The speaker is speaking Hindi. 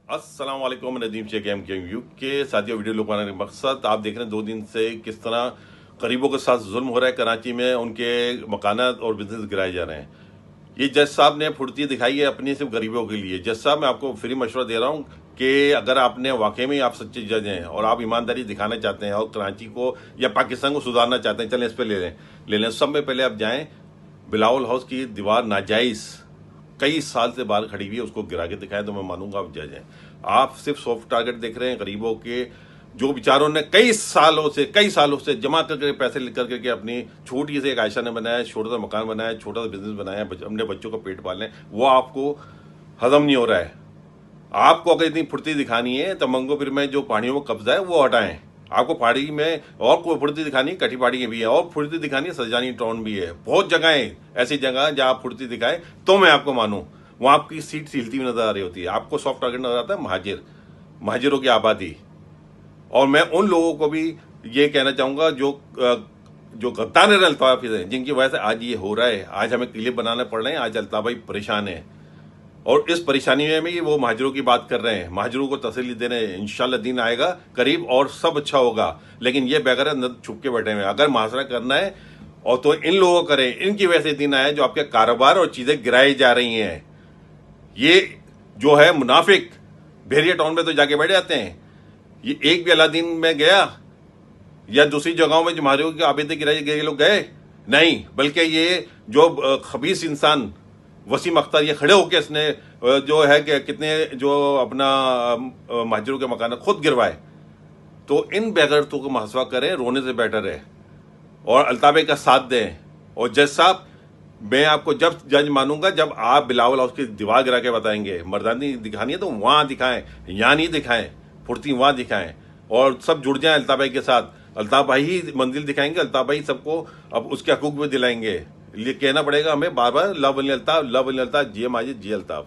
अस्सलाम वालेकुम, नदीम शेख MKU के साथियों। वीडियो लोग बनाने का मकसद आप देख रहे हैं 2 दिन से किस तरह गरीबों के साथ जुल्म हो रहा है। कराची में उनके मकानात और बिजनेस गिराए जा रहे हैं। ये जज साहब ने फुर्ती दिखाई है अपनी सिर्फ गरीबों के लिए। जज साहब, मैं आपको फ्री मशवरा दे रहा हूँ कि अगर आपने वाकई में आप सच्चे जज हैं और आप ईमानदारी दिखाना चाहते हैं और कराची को या पाकिस्तान को सुधारना चाहते हैं, चलें इस पर ले लें। सब में पहले आप जाएँ, बिलावल हाउस की दीवार नाजायज़ कई साल से बाहर खड़ी हुई है, उसको गिरा के दिखाएं तो मैं मानूंगा आप जज हैं। आप सिर्फ सॉफ्ट टारगेट देख रहे हैं गरीबों के, जो बेचारों ने कई सालों से जमा करके पैसे लिख करके अपनी छोटी सी एक आयशा ने बनाया, छोटा सा मकान बनाया, छोटा सा बिजनेस बनाया, अपने बच्चों का पेट पालें, वो आपको हजम नहीं हो रहा है। आपको अगर इतनी फुर्ती दिखानी है तो मंगोपीर में जो पहाड़ियों में कब्जा है वो हटाएं। आपको पहाड़ी में और कोई फुर्ती दिखानी है, कटी पहाड़ी भी है, और फुर्ती दिखानी है सजानी टाउन भी है। बहुत जगहें ऐसी जगह जहां आप फुर्ती दिखाएं तो मैं आपको मानूं। वहां आपकी सीट हिलती हुई नजर आ रही होती है। आपको सॉफ्ट टारगेट नजर आता है महाजिरों की आबादी। और मैं उन लोगों को भी ये कहना चाहूंगा जो गद्दार अल्ताफ हैं, जिनकी वजह से आज ये हो रहा है। आज हमें किले बनाने पड़ रहे हैं, आज अल्ताफ भाई परेशान है और इस परेशानी में ही वो महाजरों की बात कर रहे हैं, महाजरों को तसल्ली दे रहे हैं। इंशाल्लाह दिन आएगा करीब और सब अच्छा होगा। लेकिन ये बेगैर छुप के बैठे हुए हैं। अगर मुहासरा करना है और तो इन लोगों को करें, इनकी वजह से दिन आया जो आपके कारोबार और चीजें गिराई जा रही हैं। ये जो है मुनाफिक भेरिया टाउन में तो जाके बैठ जाते हैं। ये एक भी अलादीन में गया या दूसरी जगहों में जो महाजरों की आबिदे गिराई गए लोग गए नहीं, बल्कि ये जो खबीस इंसान वसीम अख्तर ये खड़े होकर इसने जो है कि कितने जो अपना महाजरों के मकान खुद गिरवाए। तो इन बेगैरतों को मुहासरा करें, रोने से बेटर है, और अल्ताबे का साथ दें। और जज साहब, मैं आपको जब जज मानूंगा जब आप बिलावल हाउस की दीवार गिरा के बताएंगे। मर्दानी दिखानी है तो वहां दिखाएं, यहाँ नहीं दिखाएं, फुर्ती वहां दिखाएं और सब जुड़ जाएं अल्ताफ भाई के साथ। अल्ताफ भाई ही मंजिल दिखाएंगे, अल्ताफ भाई सबको अब उसके हकूक भी दिलाएंगे। ये कहना पड़ेगा हमें बार बार, लव अली अल्ताफ, लव अली अल्ताफ, जी माजिद, जी अल्ताफ।